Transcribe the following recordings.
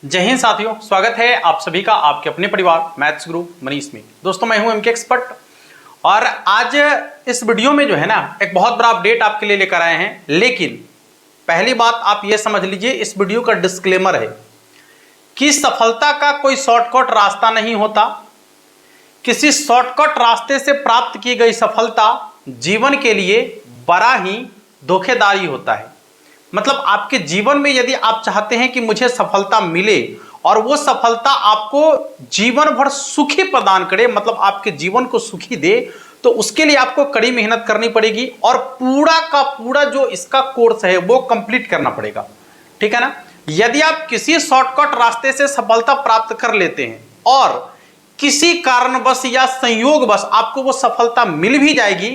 जय हिंद साथियों, स्वागत है आप सभी का आपके अपने परिवार मैथ्स गुरु मनीष में। दोस्तों मैं हूं एमके एक्सपर्ट और आज इस वीडियो में जो है ना एक बहुत बड़ा अपडेट आपके लिए लेकर आए हैं। लेकिन पहली बात आप ये समझ लीजिए, इस वीडियो का डिस्क्लेमर है कि सफलता का कोई शॉर्टकट रास्ता नहीं होता। किसी शॉर्टकट रास्ते से प्राप्त की गई सफलता जीवन के लिए बड़ा ही धोखेदारी होता है। मतलब आपके जीवन में यदि आप चाहते हैं कि मुझे सफलता मिले और वो सफलता आपको जीवन भर सुखी प्रदान करे, मतलब आपके जीवन को सुखी दे, तो उसके लिए आपको कड़ी मेहनत करनी पड़ेगी और पूरा का पूरा जो इसका कोर्स है वो कंप्लीट करना पड़ेगा। ठीक है ना। यदि आप किसी शॉर्टकट रास्ते से सफलता प्राप्त कर लेते हैं और किसी कारणवश या संयोगवश आपको वो सफलता मिल भी जाएगी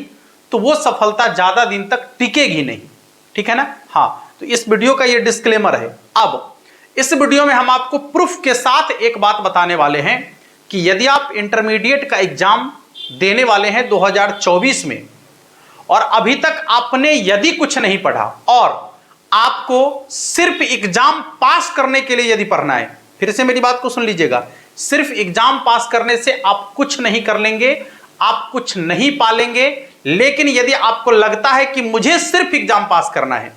तो वो सफलता ज्यादा दिन तक टिकेगी नहीं। ठीक है ना। हाँ, तो इस वीडियो का ये डिस्क्लेमर है। अब इस वीडियो में हम आपको प्रूफ के साथ एक बात बताने वाले हैं कि यदि आप इंटरमीडिएट का एग्जाम देने वाले हैं 2024 में और अभी तक आपने यदि कुछ नहीं पढ़ा और आपको सिर्फ एग्जाम पास करने के लिए यदि पढ़ना है, फिर से मेरी बात को सुन लीजिएगा, सिर्फ एग्जाम पास करने से आप कुछ नहीं कर लेंगे, आप कुछ नहीं पालेंगे। लेकिन यदि आपको लगता है कि मुझे सिर्फ एग्जाम पास करना है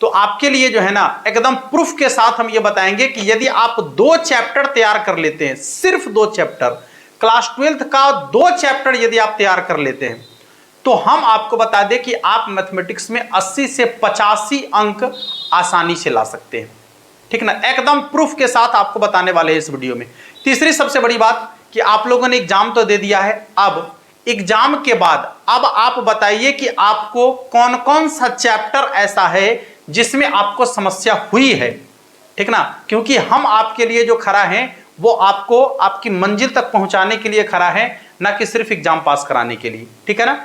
तो आपके लिए जो है ना एकदम प्रूफ के साथ हम ये बताएंगे कि यदि आप 2 चैप्टर तैयार कर लेते हैं, सिर्फ 2 चैप्टर, क्लास 12th का 2 चैप्टर यदि आप तैयार कर लेते हैं तो हम आपको बता दें कि आप मैथमेटिक्स में 80 से 85 अंक आसानी से ला सकते हैं। ठीक ना, एकदम प्रूफ के साथ आपको बताने वाले हैं इस वीडियो में। तीसरी सबसे बड़ी बात कि आप लोगों ने एग्जाम तो दे दिया है, अब एग्जाम के बाद अब आप बताइए कि आपको कौन कौन सा चैप्टर ऐसा है जिसमें आपको समस्या हुई है। ठीक ना, क्योंकि हम आपके लिए जो खड़ा है वो आपको आपकी मंजिल तक पहुंचाने के लिए खड़ा है, ना कि सिर्फ एग्जाम पास कराने के लिए। ठीक है ना,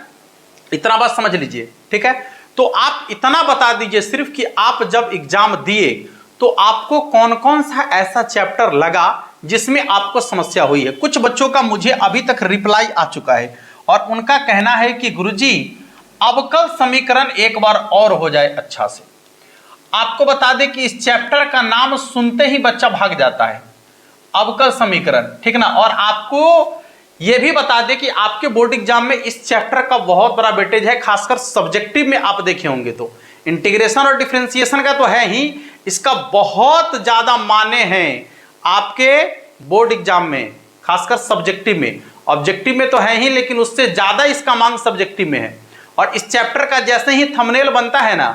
इतना बात समझ लीजिए। ठीक है, तो आप इतना बता दीजिए सिर्फ कि आप जब एग्जाम दिए तो आपको कौन कौन सा ऐसा चैप्टर लगा जिसमें आपको समस्या हुई है। कुछ बच्चों का मुझे अभी तक रिप्लाई आ चुका है और उनका कहना है कि गुरुजी अवकल समीकरण एक बार और हो जाए अच्छा से। आपको बता दें कि इस चैप्टर का नाम सुनते ही बच्चा भाग जाता है, अवकल समीकरण। ठीक ना, और आपको यह भी बता दें कि आपके बोर्ड एग्जाम में इस चैप्टर का बहुत बड़ा वेटेज है, खासकर सब्जेक्टिव में आप देखे होंगे तो इंटीग्रेशन और डिफरेंशिएशन का तो है ही, इसका बहुत ज्यादा माने हैं आपके बोर्ड एग्जाम में, खासकर सब्जेक्टिव में। ऑब्जेक्टिव में तो है ही, लेकिन उससे ज्यादा इसका मांग सब्जेक्टिव में है। और इस चैप्टर का जैसे ही थंबनेल बनता है ना,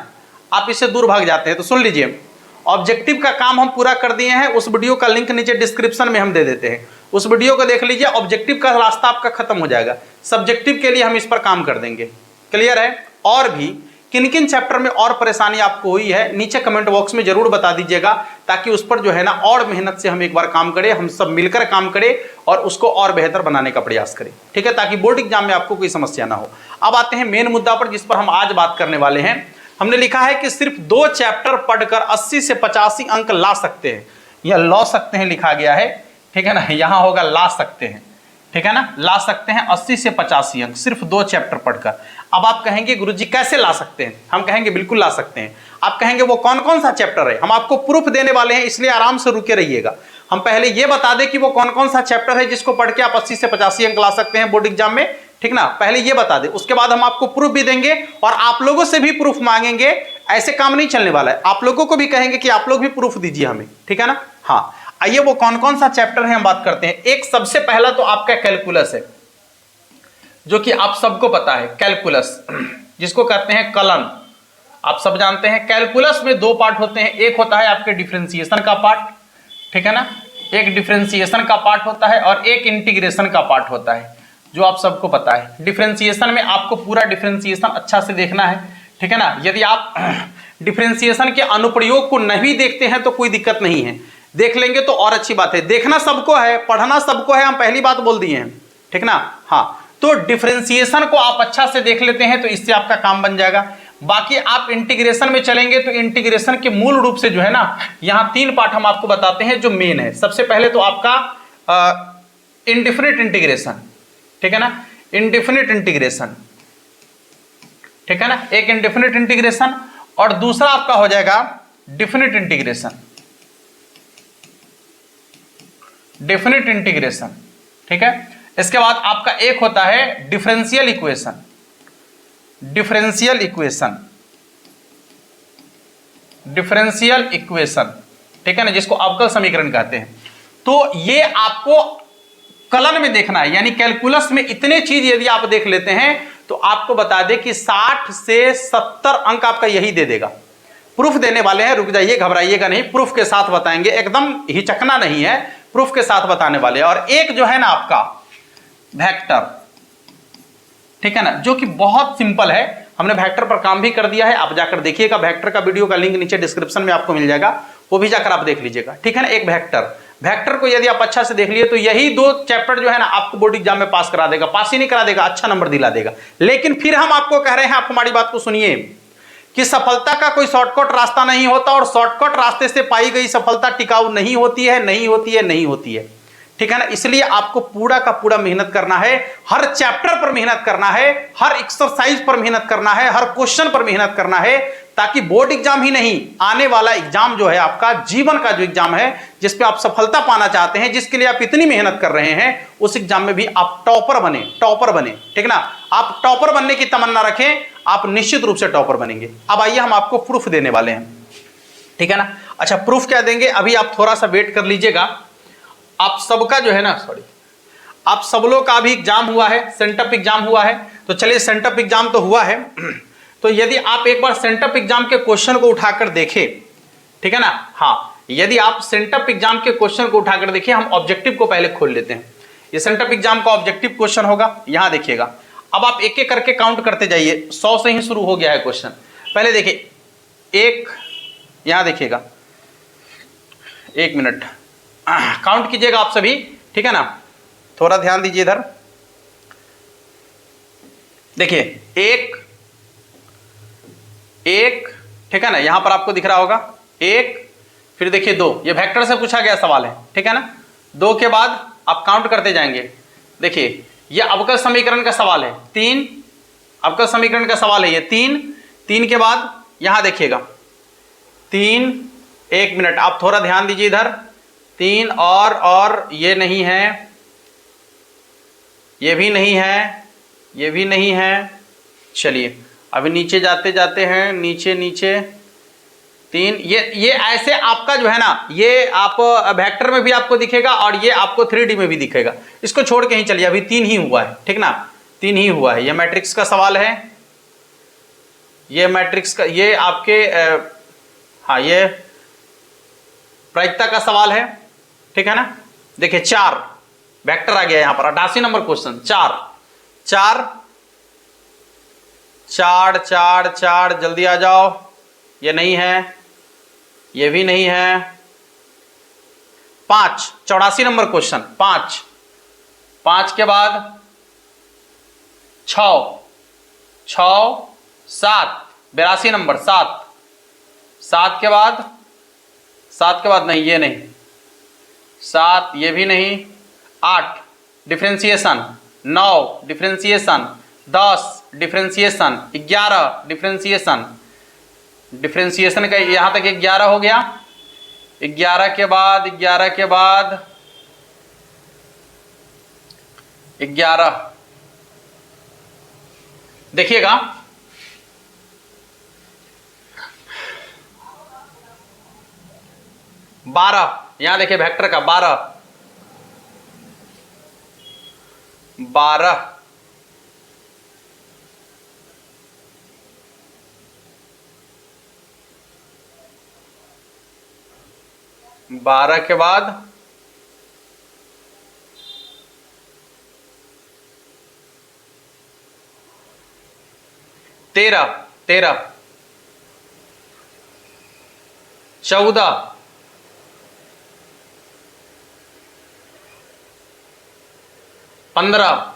आप इससे दूर भाग जाते हैं। तो सुन लीजिए, ऑब्जेक्टिव का काम हम पूरा कर दिए हैं, उस वीडियो का लिंक नीचे डिस्क्रिप्शन में हम दे देते हैं, उस वीडियो को देख लीजिए। ऑब्जेक्टिव का रास्ता आपका खत्म हो जाएगा, सब्जेक्टिव के लिए हम इस पर काम कर देंगे। क्लियर है। और भी किन किन चैप्टर में और परेशानी आपको हुई है नीचे कमेंट बॉक्स में जरूर बता दीजिएगा, ताकि उस पर जो है ना और मेहनत से हम एक बार काम करें, हम सब मिलकर काम करें और उसको और बेहतर बनाने का प्रयास करें। ठीक है, ताकि बोर्ड एग्जाम में आपको कोई समस्या ना हो। अब आते हैं मेन मुद्दा पर, जिस पर हम आज बात करने वाले हैं। हमने लिखा है कि सिर्फ 2 चैप्टर पढ़कर 80 से 85 अंक ला सकते हैं, या ला सकते हैं लिखा गया है। ठीक है ना, यहां होगा ला सकते हैं। ठीक है ना, ला सकते हैं 80 से 85 अंक सिर्फ 2 चैप्टर पढ़कर। अब आप कहेंगे गुरुजी कैसे ला सकते हैं, हम कहेंगे बिल्कुल ला सकते हैं। आप कहेंगे वो कौन कौन सा चैप्टर है, हम आपको प्रूफ देने वाले हैं, इसलिए आराम से रुके रहिएगा। हम पहले ये बता दें कि वो कौन कौन सा चैप्टर है जिसको पढ़ के आप 80 से 85 अंक ला सकते हैं बोर्ड एग्जाम में। ठीक ना, पहले ये बता दें, उसके बाद हम आपको प्रूफ भी देंगे और आप लोगों से भी प्रूफ मांगेंगे। ऐसे काम नहीं चलने वाला है, आप लोगों को भी कहेंगे कि आप लोग भी प्रूफ दीजिए हमें। ठीक है ना। हाँ, आइए वो कौन कौन सा चैप्टर है हम बात करते हैं। एक सबसे पहला तो आपका कैलकुलस है, जो कि आप सबको पता है। कैलकुलस जिसको कहते हैं कलन, आप सब जानते हैं। कैलकुलस में 2 पार्ट होते हैं, एक होता है आपके डिफरेंशिएशन का पार्ट, ठीक है ना, एक डिफरेंशिएशन का पार्ट होता है और एक इंटीग्रेशन का पार्ट होता है, जो आप सबको पता है। डिफरेंशिएशन में आपको पूरा डिफरेंशिएशन अच्छा से देखना है। ठीक है ना, यदि आप डिफरेंशिएशन के अनुप्रयोग को नहीं देखते हैं तो कोई दिक्कत नहीं है, देख लेंगे तो और अच्छी बात है। देखना सबको है, पढ़ना सबको है, हम पहली बात बोल दिए हैं। ठीक ना। हाँ, तो डिफरेंशिएशन को आप अच्छा से देख लेते हैं तो इससे आपका काम बन जाएगा। बाकी आप इंटीग्रेशन में चलेंगे तो इंटीग्रेशन के मूल रूप से जो है ना, यहां 3 पार्ट हम आपको बताते हैं जो मेन है। सबसे पहले तो आपका इंडेफिनिट इंटीग्रेशन, ठीक है ना, इंडेफिनिट इंटीग्रेशन। ठीक है ना, एक इंडेफिनिट इंटीग्रेशन और दूसरा आपका हो जाएगा डिफिनिट इंटीग्रेशन। डेफिनेट इंटीग्रेशन, ठीक है। इसके बाद आपका एक होता है differential equation, differential equation, differential equation, ठीक है ना, जिसको अवकल समीकरण कहते हैं। तो ये आपको कलन में देखना है, यानी कैलकुलस में इतने चीज यदि आप देख लेते हैं तो आपको बता दें कि 60 से 70 अंक आपका यही दे देगा। प्रूफ देने वाले हैं, रुक जाइए, घबराइएगा नहीं, प्रूफ के साथ बताएंगे, एकदम हिचकना नहीं है, प्रूफ के साथ बताने वाले। और एक जो है ना आपका वेक्टर, ठीक है ना, जो कि बहुत सिंपल है, हमने वेक्टर पर काम भी कर दिया है, आप जाकर देखिएगा, वेक्टर का वीडियो का लिंक नीचे डिस्क्रिप्शन में आपको मिल जाएगा, वो भी जाकर आप देख लीजिएगा, ठीक है ना। एक वेक्टर को यदि आप अच्छा से देख लिए तो यही 2 चैप्टर जो है ना आपको बोर्ड एग्जाम में पास करा देगा, पास ही नहीं करा देगा, अच्छा नंबर दिला देगा। लेकिन फिर हम आपको कह रहे हैं, आप हमारी बात को सुनिए, कि सफलता का कोई शॉर्टकट रास्ता नहीं होता, और शॉर्टकट रास्ते से पाई गई सफलता टिकाऊ नहीं होती है, नहीं होती है, नहीं होती है, ठीक है ना। इसलिए आपको पूरा का पूरा मेहनत करना है, हर चैप्टर पर मेहनत करना है, हर एक्सरसाइज पर मेहनत करना है, हर क्वेश्चन पर मेहनत करना है, ताकि बोर्ड एग्जाम ही नहीं, आने वाला एग्जाम जो है आपका जीवन का जो एग्जाम है, जिस पे आप सफलता पाना चाहते हैं, जिसके लिए आप इतनी मेहनत कर रहे हैं, उस एग्जाम में भी आप टॉपर बने, टॉपर बने, ठीक ना। आप टॉपर बनने की तमन्ना रखें, आप निश्चित रूप से टॉपर बनेंगे। अब आइए हम आपको प्रूफ देने वाले हैं, ठीक है ना। अच्छा, प्रूफ क्या देंगे, अभी आप थोड़ा सा वेट कर लीजिएगा। आप सबका जो है ना, आप सब लोग का भी एग्जाम हुआ है, सेंटअप एग्जाम हुआ है, तो चलिए सेंटअप एग्जाम तो हुआ है, तो यदि आप एक बार सेंटअप एग्जाम के क्वेश्चन को उठाकर देखें, ठीक है ना, हाँ, यदि आप सेंटअप एग्जाम के क्वेश्चन को उठाकर देखिए, हम ऑब्जेक्टिव को पहले खोल लेते हैं। ये सेंटअप एग्जाम का ऑब्जेक्टिव क्वेश्चन होगा, यहां देखिएगा। अब आप एक एक करके काउंट करते जाइए, 100 से ही शुरू हो गया है क्वेश्चन। पहले देखिए, एक, यहां देखिएगा, 1 मिनट काउंट कीजिएगा आप सभी, ठीक है ना, थोड़ा ध्यान दीजिए इधर। देखिए, एक, ठीक है ना, यहां पर आपको दिख रहा होगा 1, फिर देखिए 2, ये वेक्टर से पूछा गया सवाल है, ठीक है ना। 2 के बाद आप काउंट करते जाएंगे, देखिए ये अवकल समीकरण का सवाल है, 3 अवकल समीकरण का सवाल है, ये 3 के बाद यहां देखिएगा 3, 1 मिनट आप थोड़ा ध्यान दीजिए इधर, 3 और ये नहीं है, ये भी नहीं है, ये भी नहीं है। चलिए अभी नीचे जाते जाते हैं, नीचे 3, ये ऐसे आपका जो है ना, ये आप वेक्टर में भी आपको दिखेगा और ये आपको 3D में भी दिखेगा। इसको छोड़ के ही चलिए, अभी 3 ही हुआ है, ठीक ना, 3 ही हुआ है। ये मैट्रिक्स का सवाल है, ये मैट्रिक्स का, ये आपके हाँ, ये प्रायिकता का सवाल है, ठीक है ना। देखिए 4 वेक्टर आ गया यहां पर, 88 नंबर क्वेश्चन, 4 जल्दी आ जाओ। ये नहीं है, ये भी नहीं है। 5 84 नंबर क्वेश्चन, 5 के बाद 6 7 82 नंबर, 7 के बाद नहीं, ये नहीं, 7 ये भी नहीं। 8 differentiation, 9 differentiation, 10 differentiation, 11 differentiation, differentiation का यहां तक 11 हो गया। 11 के बाद 11 देखिएगा, 12 यहां देखिए वेक्टर का 12 12 के बाद 13 14 15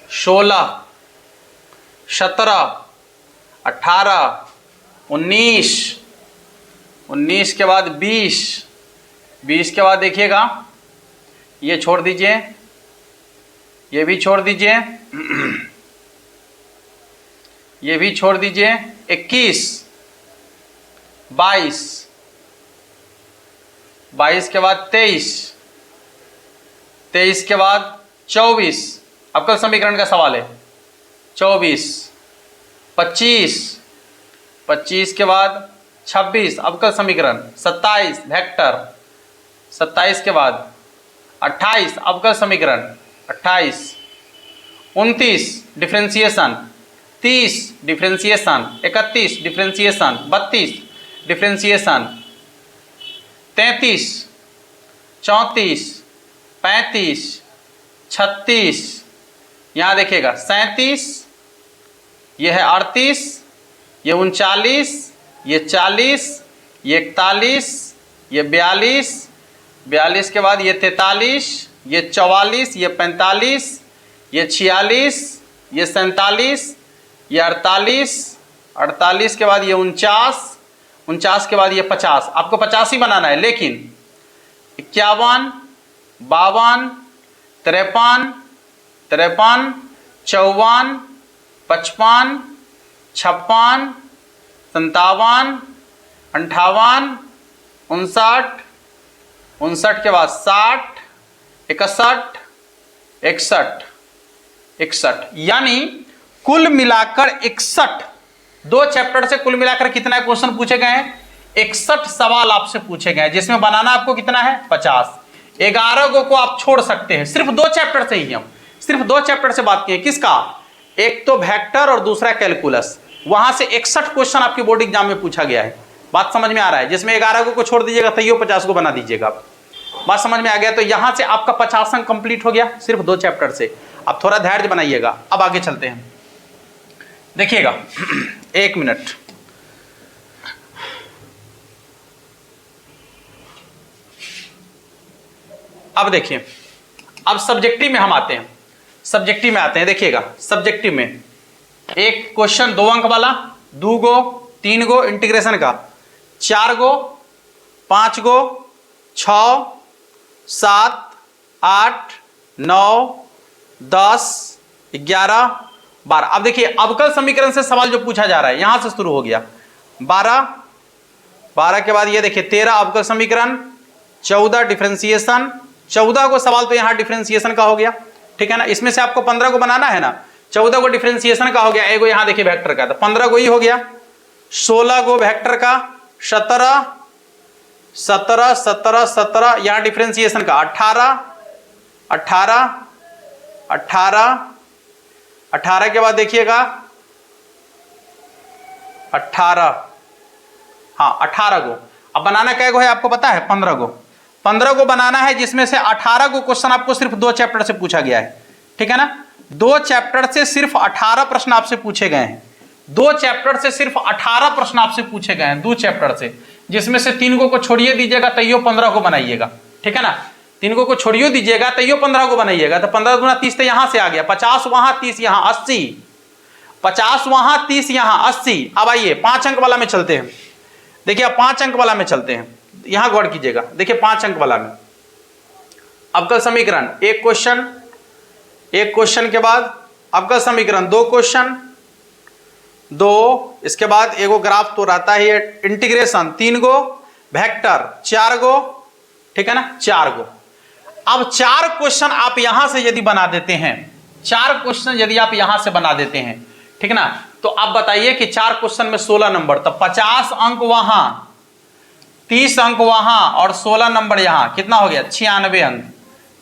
16 17 18 19 के बाद 20 के बाद देखिएगा, ये छोड़ दीजिए, ये भी छोड़ दीजिए, ये भी छोड़ दीजिए। 21 22 22 के बाद 23, 23 के बाद 24, अवकल समीकरण का सवाल है। 24, 25, 25 के बाद 26 अवकल समीकरण, 27 वेक्टर, 27 के बाद 28 अवकल समीकरण, 28, 29 डिफरेंशिएशन, 30 डिफरेंशिएशन, 31 डिफरेंशिएशन, 32 डिफरेंशिएशन, 33, 34, 35, 36, यहाँ देखिएगा 37, ये है 38, ये 39, ये 40, ये 41, ये 42, 42 के बाद ये 43, ये 44, ये 45, ये 46, ये 47, ये 48, 48 के बाद ये 49, 49 के बाद ये 50। आपको 50 ही बनाना है, लेकिन 51, 52, 53, 54, 55, 56, 57, 58, 59, 59 के बाद 60, 61, 61, 61, यानी कुल मिलाकर 61, 2 चैप्टर से कुल मिलाकर कितना क्वेश्चन पूछे गए हैं? 61 सवाल आपसे पूछे गए हैं, जिसमें बनाना आपको कितना है? 50। 11 को आप छोड़ सकते हैं, सिर्फ 2 चैप्टर से ही हम सिर्फ 2 चैप्टर से बात किए। किसका? एक तो वेक्टर और दूसरा कैलकुलस। वहां से 61 क्वेश्चन आपके बोर्ड एग्जाम में पूछा गया है। बात समझ में आ रहा है? जिसमें 11 को छोड़ दीजिएगा तो 50 को बना दीजिएगा। बात समझ में आ गया? तो यहां से आपका 50 अंक कंप्लीट हो गया सिर्फ 2 चैप्टर से। अब थोड़ा धैर्य बनाइएगा, अब आगे चलते हैं। देखिएगा 1 मिनट, अब देखिए, अब सब्जेक्टिव में हम आते हैं। सब्जेक्टिव में आते हैं, देखिएगा सब्जेक्टिव में एक क्वेश्चन 2 अंक वाला, 2 गो, 3 गो इंटीग्रेशन का, 4 गो, 5 गो, 6, 7, 8, 9, 10, 11, 12। अब देखिए अवकल समीकरण से सवाल जो पूछा जा रहा है यहां से शुरू हो गया। 12 के बाद ये देखिए 13 अवकल समीकरण, 14 डिफरेंशिएशन, 14 को सवाल तो यहां डिफरेंशिएशन का हो गया, ठीक है ना। इसमें से आपको 15 को बनाना है ना, 14 को डिफरेंशिएशन का हो गया, एगो यहां देखिए वेक्टर का, तो 15 को ही हो गया। 16 को वेक्टर का, 17 यहां डिफरेंशिएशन का, 18 के बाद देखिएगा 18, हाँ 18 को। अब बनाना क्या गो है आपको पता है? 15 को। 15 को बनाना है, जिसमें से 18 को क्वेश्चन आपको सिर्फ 2 चैप्टर से पूछा गया है, ठीक है ना। 2 चैप्टर से सिर्फ 18 प्रश्न आपसे पूछे गए हैं। 2 चैप्टर से सिर्फ 18 प्रश्न आपसे पूछे गए हैं 2 चैप्टर से, जिसमें से 3 को छोड़िए दीजिएगा तैयो 15 को बनाइएगा, ठीक है ना। 3 को छोड़िए दीजिएगा तैयो 15 को बनाइएगा, तो 15 दूना 30 तो यहां से आ गया, 50 वहां, 30 यहां, 80, 50 वहां, 30 यहां, 80। अब आइए 5 अंक वाला में चलते हैं। देखिए अब 5 अंक वाला में चलते हैं, यहां गौर कीजिएगा। देखिए 5 अंक वाला में अवकल समीकरण, एक क्वेश्चन के बाद अवकल समीकरण 2 क्वेश्चन, 2, इसके बाद एगो ग्राफ तो रहता ही है, इंटीग्रेशन 3 गो, वेक्टर 4 गो, ठीक है ना, 4 गो। अब 4 क्वेश्चन आप यहां से यदि बना देते हैं, 4 क्वेश्चन यदि आप यहां से बना देते हैं, ठीक है ना, तो आप बताइए कि 4 क्वेश्चन में 16 नंबर, तो 50 अंक वहां, 30 अंक वहां और 16 नंबर यहां, कितना हो गया? 96 अंक,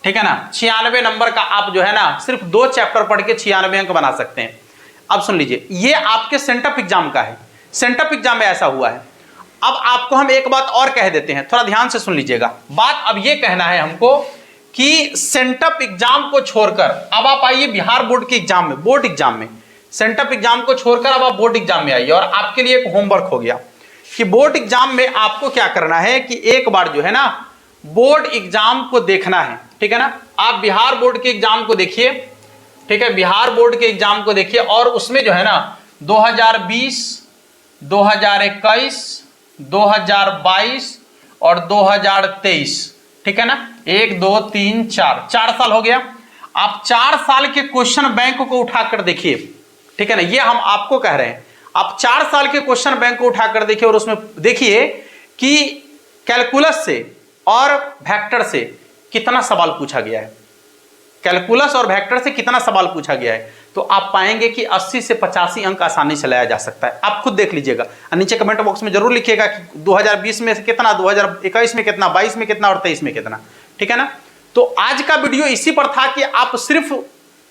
ठीक है ना। 96 नंबर का आप जो है ना सिर्फ 2 चैप्टर पढ़ के 96 अंक बना सकते हैं। अब सुन लीजिए, ये आपके सेंटअप एग्जाम का है, सेंटअप एग्जाम में ऐसा हुआ है। अब आपको हम एक बात और कह देते हैं, थोड़ा ध्यान से सुन लीजिएगा बात। अब ये कहना है हमको कि सेंटअप एग्जाम को छोड़कर अब आप आइए बिहार बोर्ड के एग्जाम में, बोर्ड एग्जाम में, सेंटअप एग्जाम को छोड़कर अब आप बोर्ड एग्जाम में आइए। और आपके लिए एक होमवर्क हो गया कि बोर्ड एग्जाम में आपको क्या करना है कि एक बार जो है ना बोर्ड एग्जाम को देखना है, ठीक है ना। आप बिहार बोर्ड के एग्जाम को देखिए, ठीक है, बिहार बोर्ड के एग्जाम को देखिए, और उसमें जो है ना 2020, 2021, 2022 और 2023, ठीक है ना, 1 2 3 4 साल हो गया। आप 4 साल के क्वेश्चन बैंक को उठाकर देखिए, ठीक है ना, ये हम आपको कह रहे हैं। आप 4 साल के क्वेश्चन बैंक को उठाकर देखिए और उसमें देखिए कि कैलकुलस से और वेक्टर से कितना सवाल पूछा गया है, कैलकुलस और वेक्टर से कितना सवाल पूछा गया है, तो आप पाएंगे कि 80 से 85 अंक आसानी से लाया जा सकता है। आप खुद देख लीजिएगा, नीचे कमेंट बॉक्स में जरूर लिखिएगा कि 2020 में कितना, 2021 में कितना, 22 में कितना और 23 में कितना, ठीक है ना। तो आज का वीडियो इसी पर था कि आप सिर्फ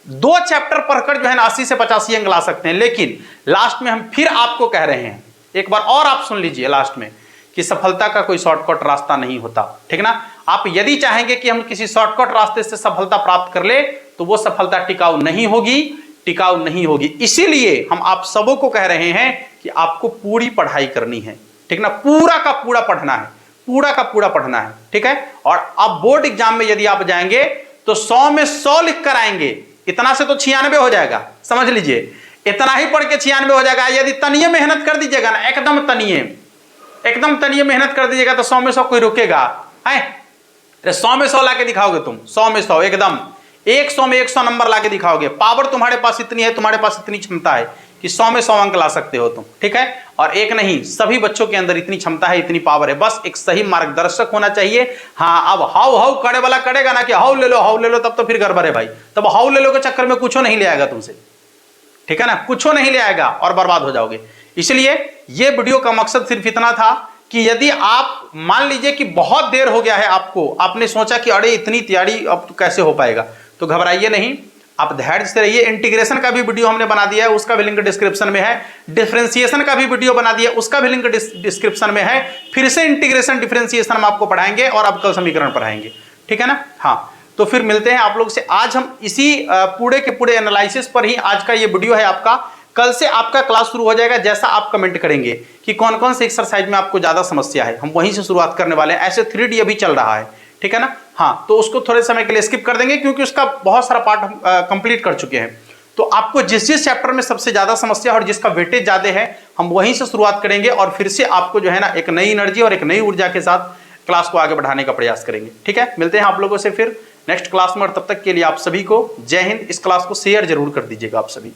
2 चैप्टर पढ़कर जो है ना 80 से 85 अंक ला सकते हैं, लेकिन लास्ट में हम फिर आपको कह रहे हैं, एक बार और आप सुन लीजिए लास्ट में, कि सफलता का कोई शॉर्टकट रास्ता नहीं होता, ठीक ना। आप यदि चाहेंगे कि हम किसी शॉर्टकट रास्ते से सफलता प्राप्त कर ले, तो वो सफलता टिकाऊ नहीं होगी, टिकाऊ नहीं होगी। इसीलिए हम आप सबों को कह रहे हैं कि आपको पूरी पढ़ाई करनी है, ठीक ना, पूरा का पूरा पढ़ना है, पूरा का पूरा पढ़ना है, ठीक है। और अब बोर्ड एग्जाम में यदि आप जाएंगे तो 100 में 100 लिख कर आएंगे, इतना से तो 96 हो जाएगा, समझ लीजिए, इतना ही पढ़ के 96 हो जाएगा। यदि तनिए मेहनत कर दीजिएगा ना, एकदम तनिए मेहनत कर दीजिएगा, तो 100 में 100 कोई रुकेगा है? 100 में 100 लाके दिखाओगे तुम, 100 में 100 एकदम 100 में 100 नंबर लाके दिखाओगे। पावर तुम्हारे पास इतनी है, तुम्हारे पास इतनी क्षमता है कि 100 में 100 अंक ला सकते हो तुम, ठीक है। और एक नहीं, सभी बच्चों के अंदर इतनी क्षमता है, इतनी पावर है, बस एक सही मार्गदर्शक होना चाहिए। हाँ, अब हाउ हाउ करे वाला करेगा ना कि हाउ ले लो, तब तो फिर गड़बड़ है भाई, तब हाउ ले लो के चक्कर में कुछ नहीं ले आएगा तुमसे, ठीक है ना, कुछ नहीं ले आएगा और बर्बाद हो जाओगे। इसलिए ये वीडियो का मकसद सिर्फ इतना था कि यदि आप मान लीजिए कि बहुत देर हो गया है आपको, आपने सोचा कि अरे इतनी तैयारी अब तो कैसे हो पाएगा, तो घबराइए नहीं, आप धैर्य से रहिए। इंटीग्रेशन का भी वीडियो हमने बना दिया है, उसका भी लिंक डिस्क्रिप्शन में है। डिफरेंशिएशन का भी वीडियो बना दिया, उसका भी लिंक डिस्क्रिप्शन में है। फिर से इंटीग्रेशन डिफरेंशिएशन हम आपको पढ़ाएंगे और अवकल समीकरण पढ़ाएंगे, ठीक है ना। हाँ, तो फिर मिलते हैं आप लोग से। आज हम इसी पूरे के पूरे एनालिसिस पर ही आज का ये वीडियो है आपका। कल से आपका क्लास शुरू हो जाएगा, जैसा आप कमेंट करेंगे कि कौन कौन से एक्सरसाइज में आपको ज्यादा समस्या है, हम वहीं से शुरुआत करने वाले हैं। ऐसे 3D अभी चल रहा है, ठीक है ना। हाँ, तो उसको थोड़े समय के लिए स्किप कर देंगे, क्योंकि उसका बहुत सारा पार्ट हम कंप्लीट कर चुके हैं। तो आपको जिस जिस चैप्टर में सबसे ज्यादा समस्या और जिसका वेटेज ज्यादा है, हम वहीं से शुरुआत करेंगे और फिर से आपको जो है ना एक नई एनर्जी और एक नई ऊर्जा के साथ क्लास को आगे बढ़ाने का प्रयास करेंगे, ठीक है। मिलते हैं आप लोगों से फिर नेक्स्ट क्लास में, और तब तक के लिए आप सभी को जय हिंद। इस क्लास को शेयर जरूर कर दीजिएगा आप सभी।